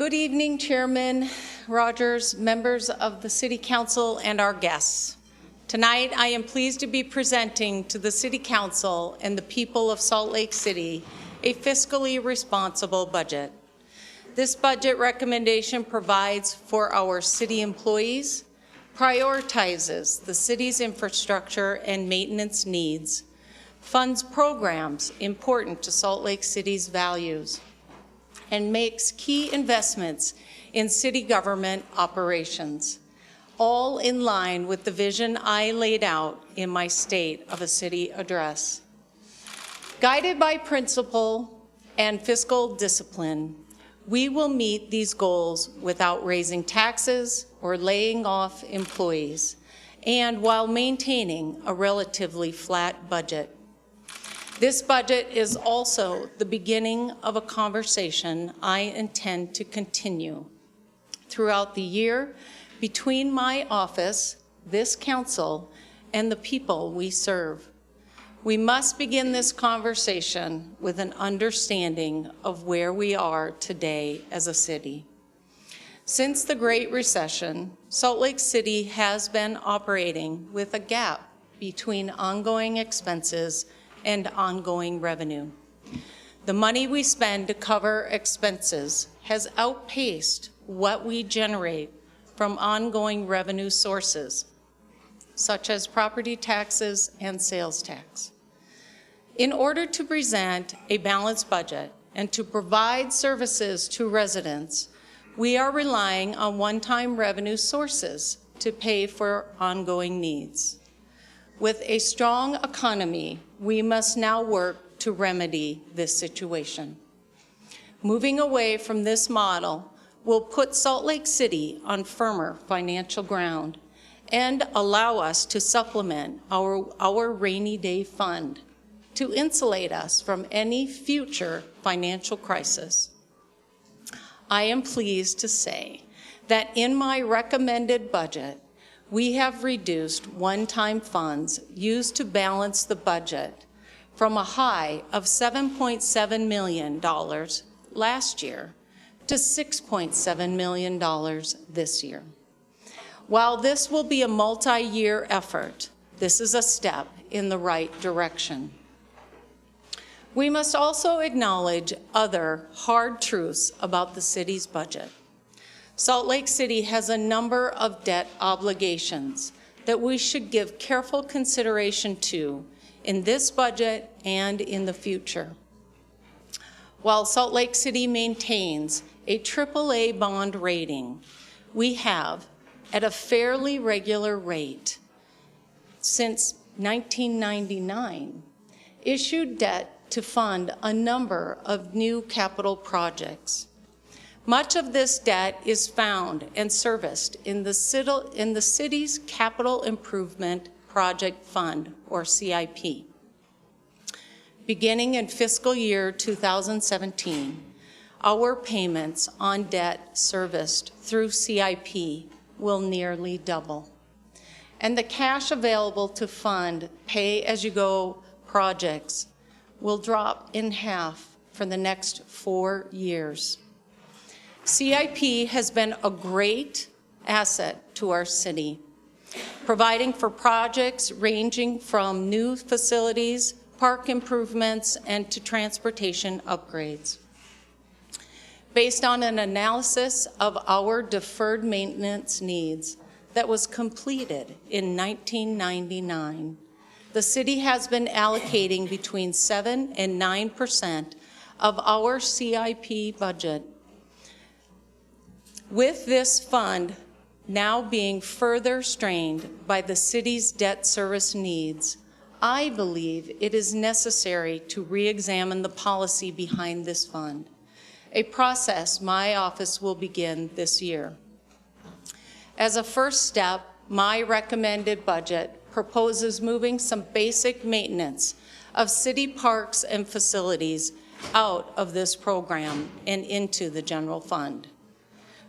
Good evening, Chairman Rogers, members of the City Council, and our guests. Tonight, I am pleased to be presenting to the City Council and the people of Salt Lake City a fiscally responsible budget. This budget recommendation provides for our city employees, prioritizes the city's infrastructure and maintenance needs, funds programs important to Salt Lake City's values, and makes key investments in city government operations, all in line with the vision I laid out in my State of a City address. Guided by principle and fiscal discipline, we will meet these goals without raising taxes or laying off employees, and while maintaining a relatively flat budget. This budget is also the beginning of a conversation I intend to continue throughout the year between my office, this council, and the people we serve. We must begin this conversation with an understanding of where we are today as a city. Since the Great Recession, Salt Lake City has been operating with a gap between ongoing expenses and ongoing revenue. The money we spend to cover expenses has outpaced what we generate from ongoing revenue sources, such as property taxes and sales tax. In order to present a balanced budget and to provide services to residents, we are relying on one-time revenue sources to pay for ongoing needs. With a strong economy, we must now work to remedy this situation. Moving away from this model will put Salt Lake City on firmer financial ground and allow us to supplement our rainy day fund to insulate us from any future financial crisis. I am pleased to say that in my recommended budget, we have reduced one-time funds used to balance the budget from a high of $7.7 million last year to $6.7 million this year. While this will be a multi-year effort, this is a step in the right direction. We must also acknowledge other hard truths about the city's budget. Salt Lake City has a number of debt obligations that we should give careful consideration to in this budget and in the future. While Salt Lake City maintains a AAA bond rating, we have, at a fairly regular rate since 1999, issued debt to fund a number of new capital projects. Much of this debt is found and serviced in the city's Capital Improvement Project Fund, or CIP. Beginning in fiscal year 2017, our payments on debt serviced through CIP will nearly double. And the cash available to fund pay-as-you-go projects will drop in half for the next 4 years. CIP has been a great asset to our city, providing for projects ranging from new facilities, park improvements, and to transportation upgrades. Based on an analysis of our deferred maintenance needs that was completed in 1999, the city has been allocating between 7 and 9% of our CIP budget. With this fund now being further strained by the city's debt service needs, I believe it is necessary to re-examine the policy behind this fund, a process my office will begin this year. As a first step, my recommended budget proposes moving some basic maintenance of city parks and facilities out of this program and into the general fund.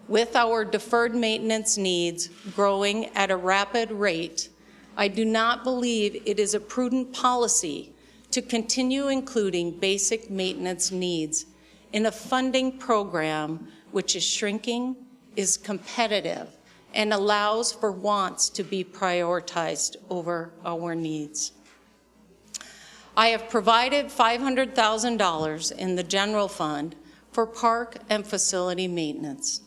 With our deferred maintenance needs growing at a rapid rate, I do not believe it is a prudent policy to continue including basic maintenance needs in a funding program which is shrinking, is competitive, and allows for wants to be prioritized over our needs. I have provided $500,000 in the general fund for park and facility maintenance.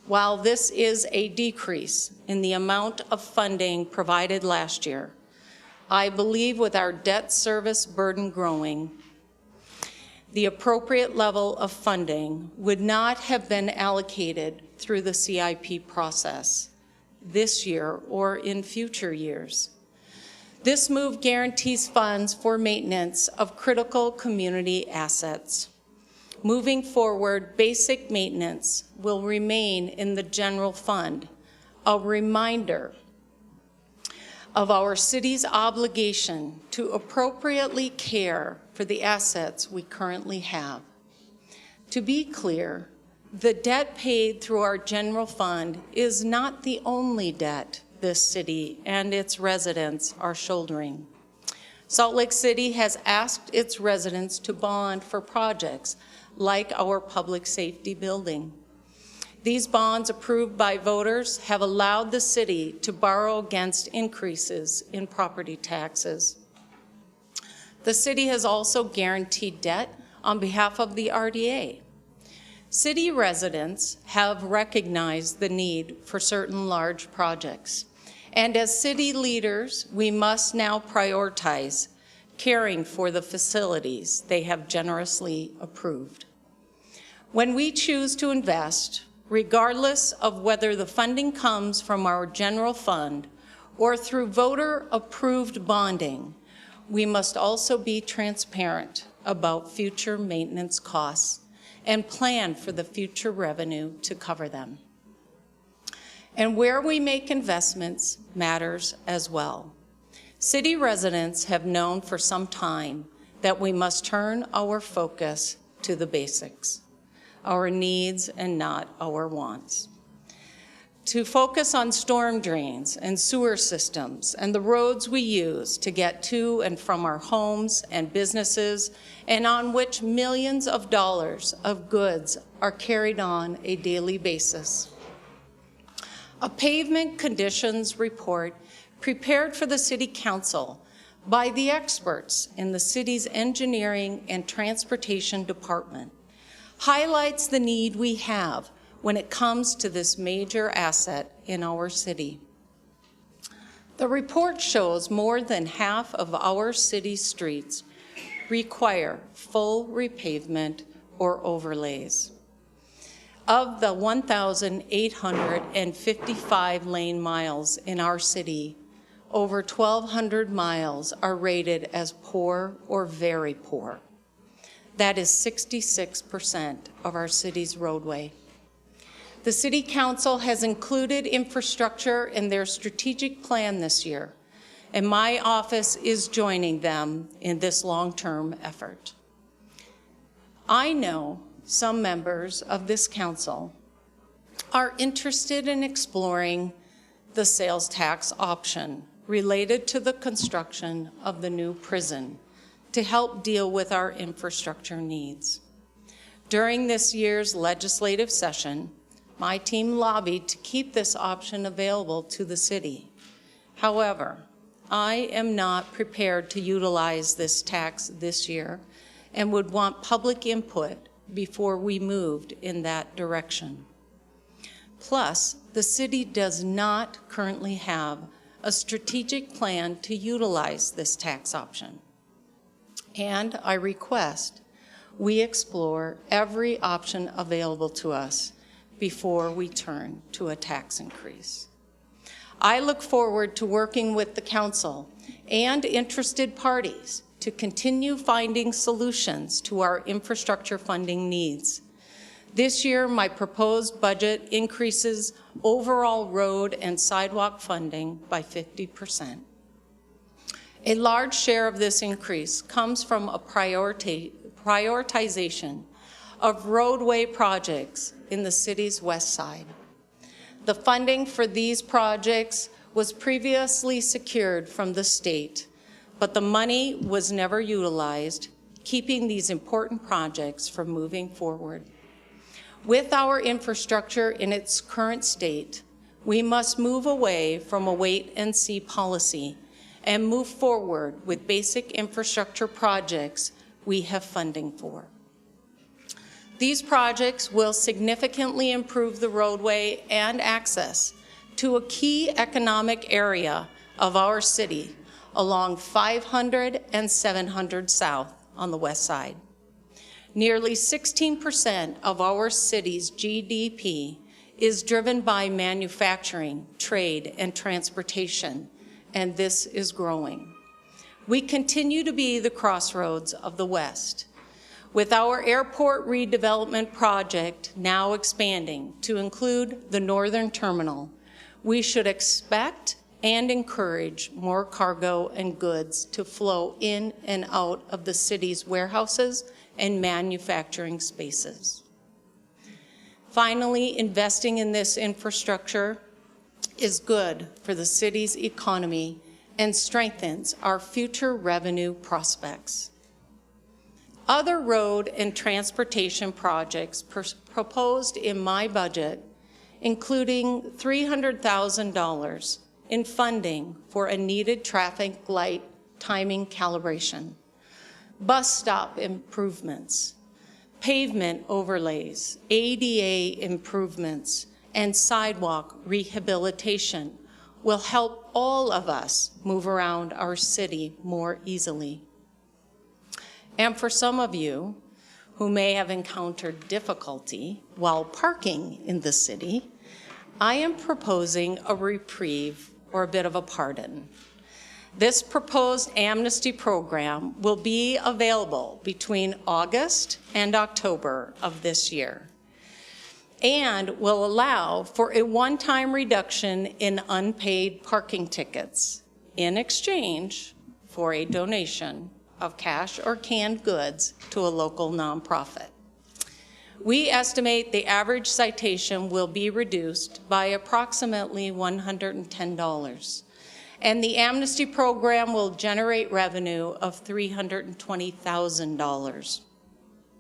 While this is a decrease in the amount of funding provided last year, I believe with our debt service burden growing, the appropriate level of funding would not have been allocated through the CIP process this year or in future years. This move guarantees funds for maintenance of critical community assets. Moving forward, basic maintenance will remain in the general fund, a reminder of our city's obligation to appropriately care for the assets we currently have. To be clear, the debt paid through our general fund is not the only debt this city and its residents are shouldering. Salt Lake City has asked its residents to bond for projects like our public safety building. These bonds approved by voters have allowed the city to borrow against increases in property taxes. The city has also guaranteed debt on behalf of the RDA. City residents have recognized the need for certain large projects. And as city leaders, we must now prioritize caring for the facilities they have generously approved. When we choose to invest, regardless of whether the funding comes from our general fund or through voter-approved bonding, we must also be transparent about future maintenance costs and plan for the future revenue to cover them. And where we make investments matters as well. City residents have known for some time that we must turn our focus to the basics, our needs and not our wants. To focus on storm drains and sewer systems and the roads we use to get to and from our homes and businesses, and on which millions of dollars of goods are carried on a daily basis. A pavement conditions report prepared for the City Council by the experts in the city's engineering and transportation department highlights the need we have when it comes to this major asset in our city. The report shows more than half of our city streets require full repavement or overlays. Of the 1,855 lane miles in our city, over 1,200 miles are rated as poor or very poor. That is 66% of our city's roadway. The City Council has included infrastructure in their strategic plan this year, and my office is joining them in this long-term effort. I know some members of this council are interested in exploring the sales tax option related to the construction of the new prison to help deal with our infrastructure needs. During this year's legislative session, my team lobbied to keep this option available to the city. However, I am not prepared to utilize this tax this year and would want public input before we moved in that direction. Plus, the city does not currently have a strategic plan to utilize this tax option. And I request we explore every option available to us before we turn to a tax increase. I look forward to working with the council and interested parties to continue finding solutions to our infrastructure funding needs. This year, my proposed budget increases overall road and sidewalk funding by 50%. A large share of this increase comes from a prioritization of roadway projects in the city's west side. The funding for these projects was previously secured from the state, but the money was never utilized, keeping these important projects from moving forward. With our infrastructure in its current state, we must move away from a wait-and-see policy and move forward with basic infrastructure projects we have funding for. These projects will significantly improve the roadway and access to a key economic area of our city along 500 and 700 South on the west side. Nearly 16% of our city's GDP is driven by manufacturing, trade, and transportation, and this is growing. We continue to be the crossroads of the West. With our airport redevelopment project now expanding to include the northern terminal, we should expect and encourage more cargo and goods to flow in and out of the city's warehouses and manufacturing spaces. Finally, investing in this infrastructure is good for the city's economy and strengthens our future revenue prospects. Other road and transportation projects proposed in my budget, including $300,000 in funding for a needed traffic light timing calibration, bus stop improvements, pavement overlays, ADA improvements, and sidewalk rehabilitation will help all of us move around our city more easily. And for some of you who may have encountered difficulty while parking in the city, I am proposing a reprieve or a bit of a pardon. This proposed amnesty program will be available between August and October of this year and will allow for a one-time reduction in unpaid parking tickets in exchange for a donation of cash or canned goods to a local nonprofit. We estimate the average citation will be reduced by approximately $110, and the amnesty program will generate revenue of $320,000,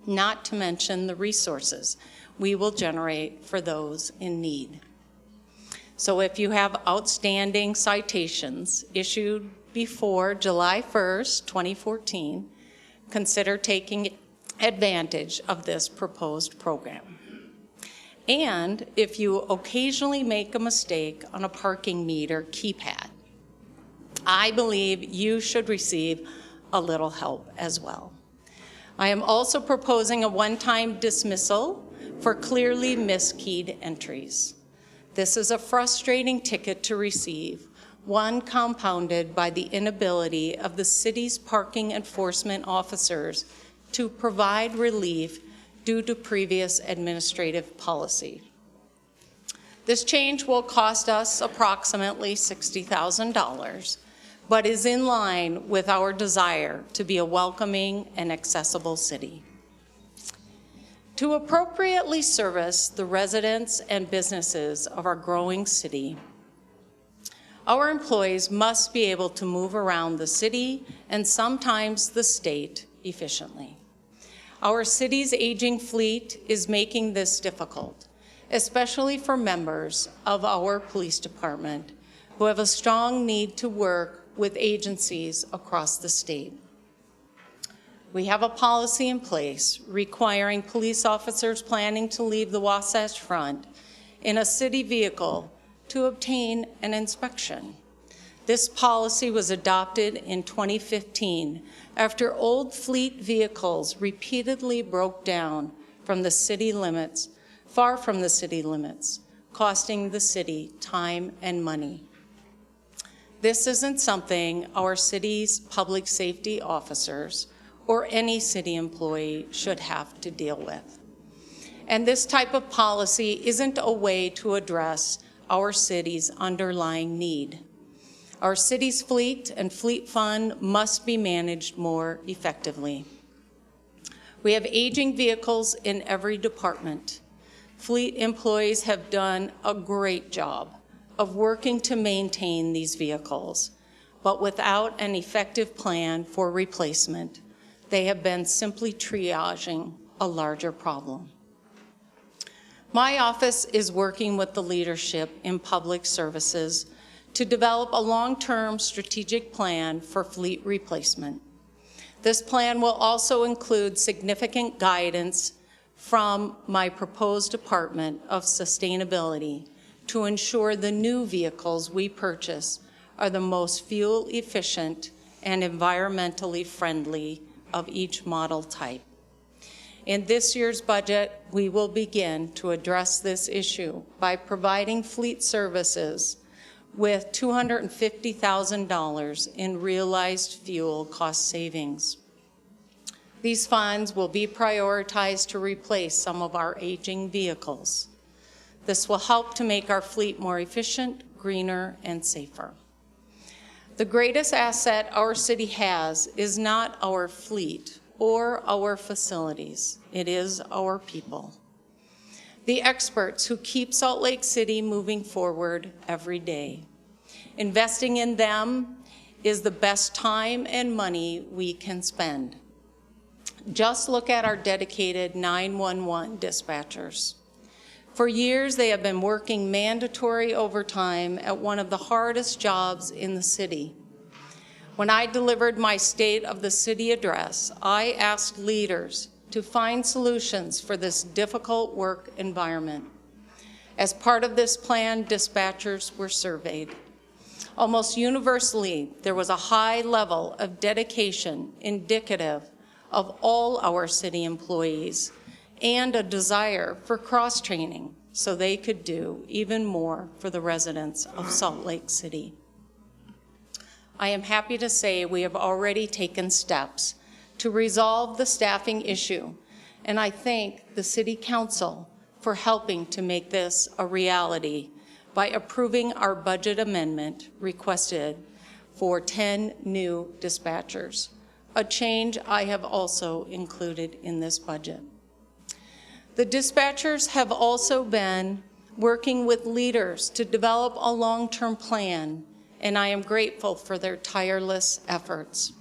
not to mention the resources we will generate for those in need. So if you have outstanding citations issued before July 1st, 2014, consider taking advantage of this proposed program. And if you occasionally make a mistake on a parking meter keypad, I believe you should receive a little help as well. I am also proposing a one-time dismissal for clearly miskeyed entries. This is a frustrating ticket to receive, one compounded by the inability of the city's parking enforcement officers to provide relief due to previous administrative policy. This change will cost us approximately $60,000, but is in line with our desire to be a welcoming and accessible city. To appropriately service the residents and businesses of our growing city, our employees must be able to move around the city and sometimes the state efficiently. Our city's aging fleet is making this difficult, especially for members of our police department who have a strong need to work with agencies across the state. We have a policy in place requiring police officers planning to leave the Wasatch Front in a city vehicle to obtain an inspection. This policy was adopted in 2015 after old fleet vehicles repeatedly broke down from the city limits, far from the city limits, costing the city time and money. This isn't something our city's public safety officers or any city employee should have to deal with. And this type of policy isn't a way to address our city's underlying need. Our city's fleet and fleet fund must be managed more effectively. We have aging vehicles in every department. Fleet employees have done a great job of working to maintain these vehicles, but without an effective plan for replacement, they have been simply triaging a larger problem. My office is working with the leadership in public services to develop a long-term strategic plan for fleet replacement. This plan will also include significant guidance from my proposed Department of Sustainability to ensure the new vehicles we purchase are the most fuel efficient and environmentally friendly of each model type. In this year's budget, we will begin to address this issue by providing fleet services with $250,000 in realized fuel cost savings. These funds will be prioritized to replace some of our aging vehicles. This will help to make our fleet more efficient, greener, and safer. The greatest asset our city has is not our fleet or our facilities. It is our people. The experts who keep Salt Lake City moving forward every day. Investing in them is the best time and money we can spend. Just look at our dedicated 911 dispatchers. For years, they have been working mandatory overtime at one of the hardest jobs in the city. When I delivered my State of the City address, I asked leaders to find solutions for this difficult work environment. As part of this plan, dispatchers were surveyed. Almost universally, there was a high level of dedication indicative of all our city employees and a desire for cross-training so they could do even more for the residents of Salt Lake City. I am happy to say we have already taken steps to resolve the staffing issue, and I thank the City Council for helping to make this a reality by approving our budget amendment requested for 10 new dispatchers, a change I have also included in this budget. The dispatchers have also been working with leaders to develop a long-term plan, and I am grateful for their tireless efforts.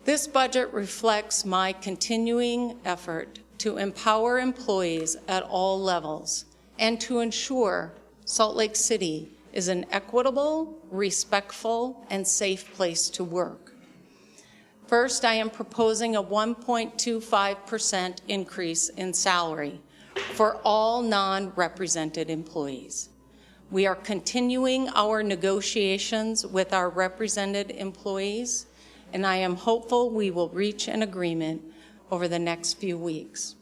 This budget reflects my continuing effort to empower employees at all levels and to ensure Salt Lake City is an equitable, respectful, and safe place to work. First, I am proposing a 1.25% increase in salary for all non-represented employees. We are continuing our negotiations with our represented employees, and I am hopeful we will reach an agreement over the next few weeks.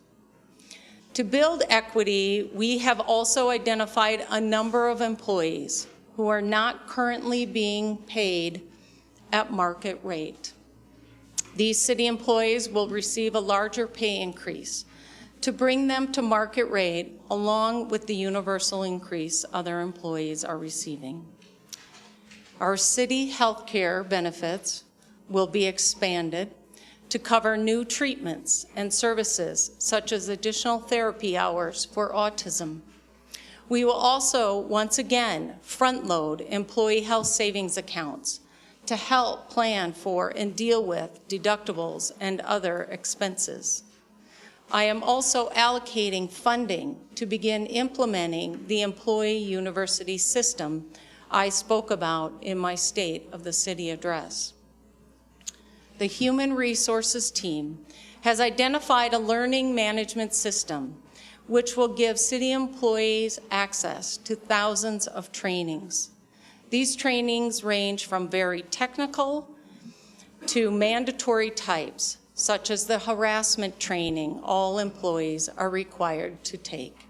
To build equity, we have also identified a number of employees who are not currently being paid at market rate. These city employees will receive a larger pay increase to bring them to market rate, along with the universal increase other employees are receiving. Our city health care benefits will be expanded to cover new treatments and services, such as additional therapy hours for autism. We will also, once again, front-load employee health savings accounts to help plan for and deal with deductibles and other expenses. I am also allocating funding to begin implementing the employee university system I spoke about in my State of the City address. The Human Resources team has identified a learning management system which will give city employees access to thousands of trainings. These trainings range from very technical to mandatory types, such as the harassment training all employees are required to take.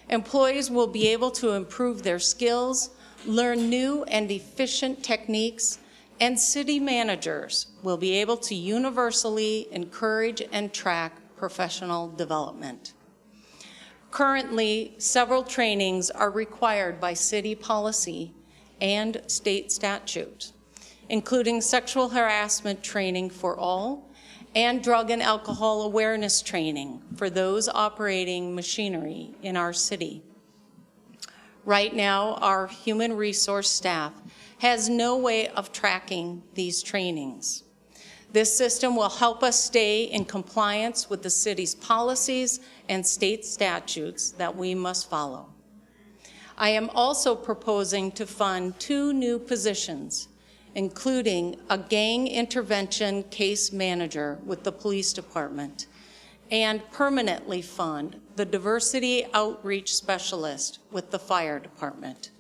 Employees will be able to improve their skills, learn new and efficient techniques, and city managers will be able to universally encourage and track professional development. Currently, several trainings are required by city policy and state statute, including sexual harassment training for all and drug and alcohol awareness training for those operating machinery in our city. Right now, our human resource staff has no way of tracking these trainings. This system will help us stay in compliance with the city's policies and state statutes that we must follow. I am also proposing to fund 2 new positions, including a gang intervention case manager with the police department, and permanently fund the diversity outreach specialist with the fire department.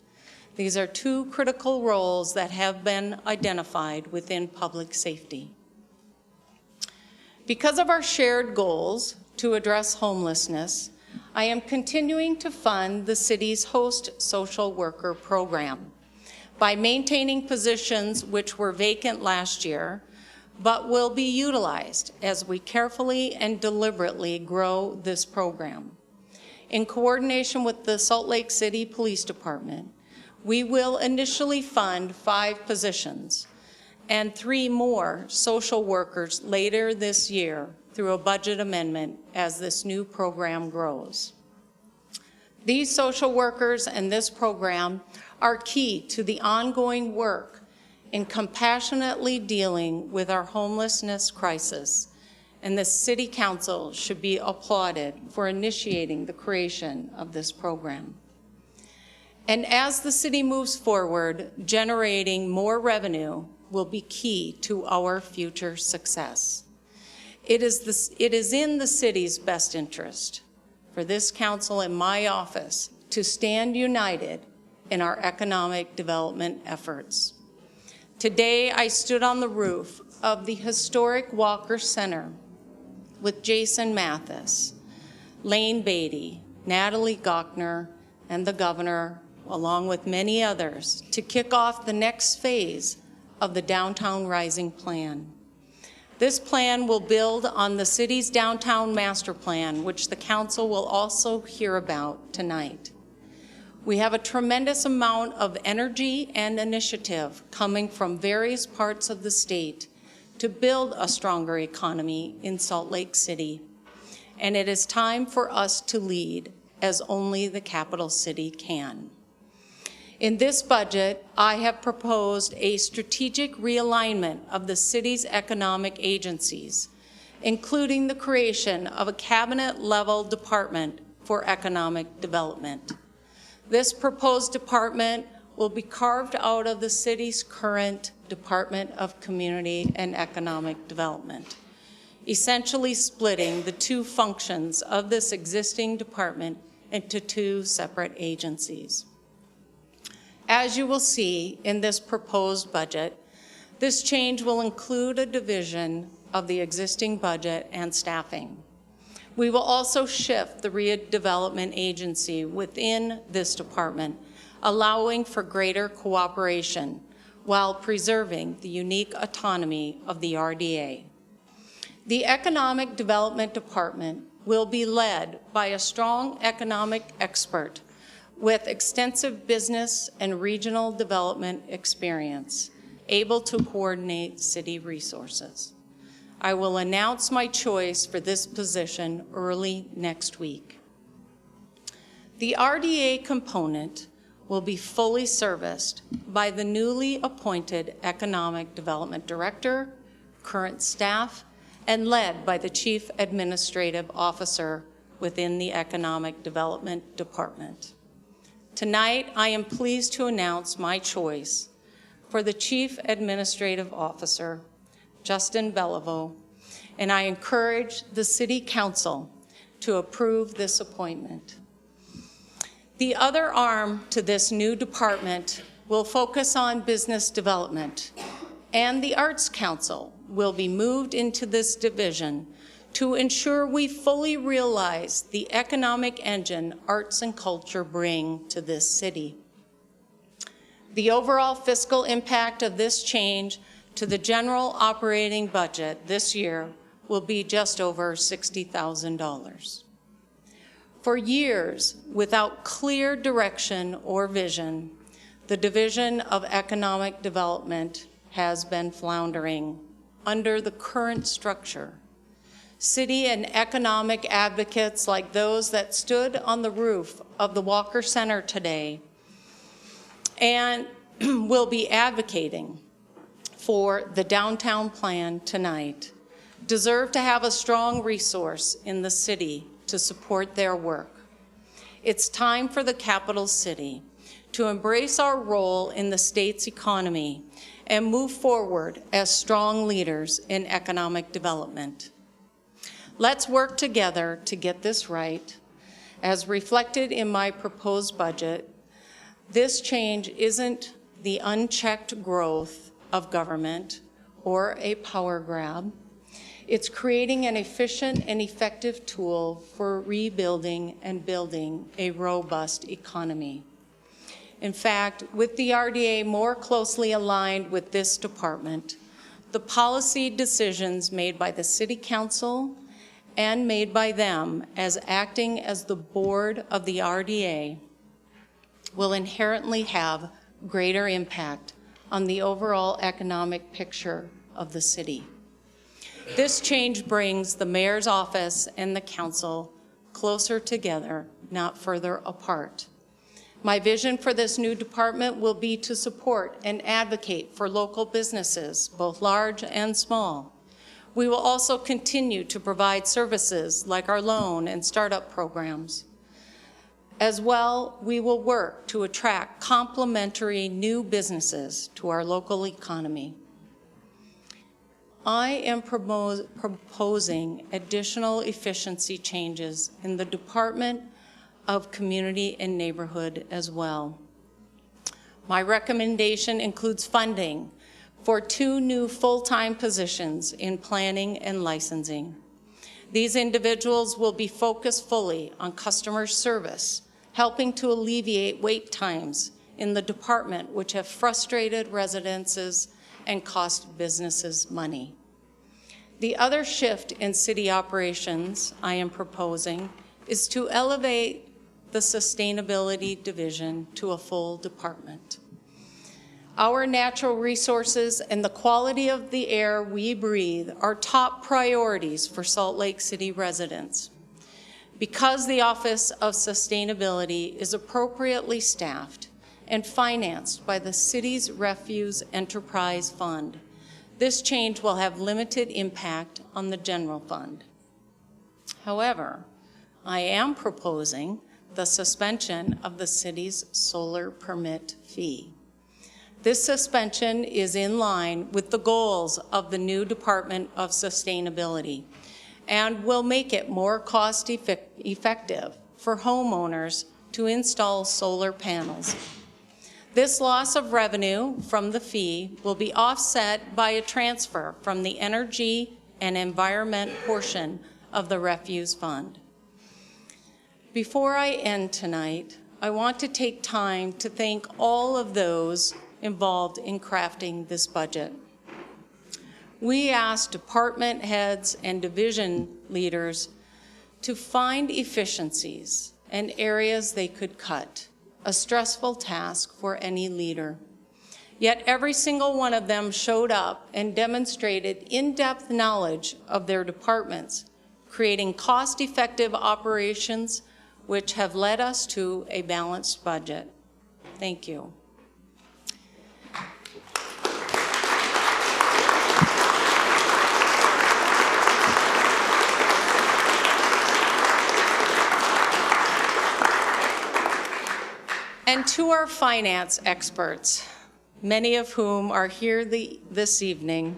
These are 2 critical roles that have been identified within public safety. Because of our shared goals to address homelessness, I am continuing to fund the city's host social worker program by maintaining positions which were vacant last year, but will be utilized as we carefully and deliberately grow this program. In coordination with the Salt Lake City Police Department, we will initially fund 5 positions and 3 more social workers later this year through a budget amendment as this new program grows. These social workers and this program are key to the ongoing work in compassionately dealing with our homelessness crisis, and the City Council should be applauded for initiating the creation of this program. And as the city moves forward, generating more revenue will be key to our future success. It is in the city's best interest for this council and my office to stand united in our economic development efforts. Today, I stood on the roof of the historic Walker Center with Jason Mathis, Lane Beatty, Natalie Gochner, and the governor, along with many others, to kick off the next phase of the Downtown Rising Plan. This plan will build on the city's downtown master plan, which the council will also hear about tonight. We have a tremendous amount of energy and initiative coming from various parts of the state to build a stronger economy in Salt Lake City. And it is time for us to lead as only the capital city can. In this budget, I have proposed a strategic realignment of the city's economic agencies, including the creation of a cabinet-level department for economic development. This proposed department will be carved out of the city's current Department of Community and Economic Development, essentially splitting the 2 functions of this existing department into 2 separate agencies. As you will see in this proposed budget, this change will include a division of the existing budget and staffing. We will also shift the redevelopment agency within this department, allowing for greater cooperation while preserving the unique autonomy of the RDA. The Economic Development Department will be led by a strong economic expert with extensive business and regional development experience, able to coordinate city resources. I will announce my choice for this position early next week. The RDA component will be fully serviced by the newly appointed Economic Development Director, current staff, and led by the Chief Administrative Officer within the Economic Development Department. Tonight, I am pleased to announce my choice for the Chief Administrative Officer, Justin Beliveau, and I encourage the City Council to approve this appointment. The other arm to this new department will focus on business development, and the Arts Council will be moved into this division to ensure we fully realize the economic engine arts and culture bring to this city. The overall fiscal impact of this change to the general operating budget this year will be just over $60,000. For years, without clear direction or vision, the Division of Economic Development has been floundering under the current structure. City and economic advocates like those that stood on the roof of the Walker Center today and will be advocating for the downtown plan tonight deserve to have a strong resource in the city to support their work. It's time for the capital city to embrace our role in the state's economy and move forward as strong leaders in economic development. Let's work together to get this right. As reflected in my proposed budget, this change isn't the unchecked growth of government or a power grab. It's creating an efficient and effective tool for rebuilding and building a robust economy. In fact, with the RDA more closely aligned with this department, the policy decisions made by the City Council and made by them as acting as the board of the RDA will inherently have greater impact on the overall economic picture of the city. This change brings the mayor's office and the council closer together, not further apart. My vision for this new department will be to support and advocate for local businesses, both large and small. We will also continue to provide services like our loan and startup programs. As well, we will work to attract complementary new businesses to our local economy. I am proposing additional efficiency changes in the Department of Community and Neighborhood as well. My recommendation includes funding for 2 new full-time positions in planning and licensing. These individuals will be focused fully on customer service, helping to alleviate wait times in the department, which have frustrated residents and cost businesses money. The other shift in city operations I am proposing is to elevate the sustainability division to a full department. Our natural resources and the quality of the air we breathe are top priorities for Salt Lake City residents. Because the Office of Sustainability is appropriately staffed and financed by the city's Refuse Enterprise Fund, this change will have limited impact on the general fund. However, I am proposing the suspension of the city's solar permit fee. This suspension is in line with the goals of the new Department of Sustainability and will make it more cost-effective for homeowners to install solar panels. This loss of revenue from the fee will be offset by a transfer from the energy and environment portion of the refuse fund. Before I end tonight, I want to take time to thank all of those involved in crafting this budget. We asked department heads and division leaders to find efficiencies and areas they could cut, a stressful task for any leader. Yet every single one of them showed up and demonstrated in-depth knowledge of their departments, creating cost-effective operations which have led us to a balanced budget. Thank you. And to our finance experts, many of whom are here this evening,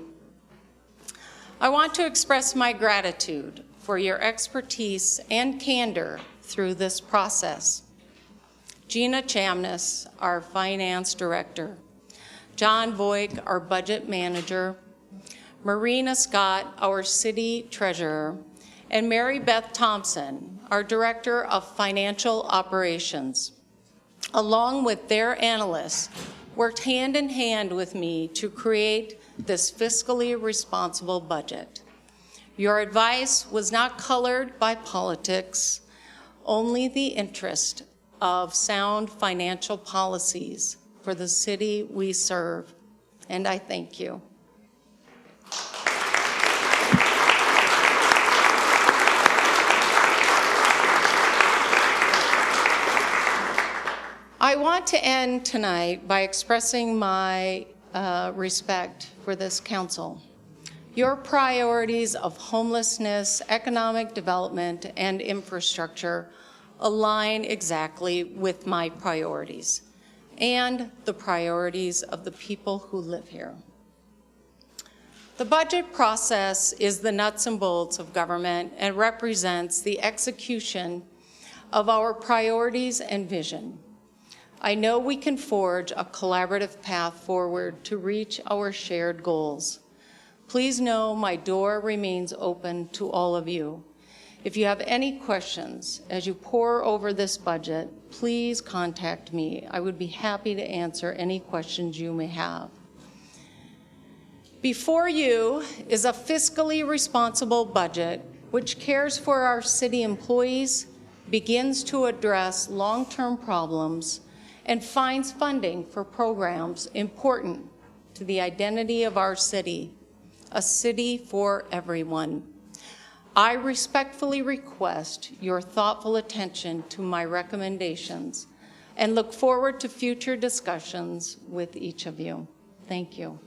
I want to express my gratitude for your expertise and candor through this process. Gina Chamness, our finance director, John Voigt, our budget manager, Marina Scott, our city treasurer, and Mary Beth Thompson, our director of financial operations, along with their analysts, worked hand in hand with me to create this fiscally responsible budget. Your advice was not colored by politics, only the interest of sound financial policies for the city we serve, and I thank you. I want to end tonight by expressing my respect for this council. Your priorities of homelessness, economic development, and infrastructure align exactly with my priorities and the priorities of the people who live here. The budget process is the nuts and bolts of government and represents the execution of our priorities and vision. I know we can forge a collaborative path forward to reach our shared goals. Please know my door remains open to all of you. If you have any questions as you pore over this budget, please contact me. I would be happy to answer any questions you may have. Before you is a fiscally responsible budget which cares for our city employees, begins to address long-term problems, and finds funding for programs important to the identity of our city, a city for everyone. I respectfully request your thoughtful attention to my recommendations and look forward to future discussions with each of you. Thank you.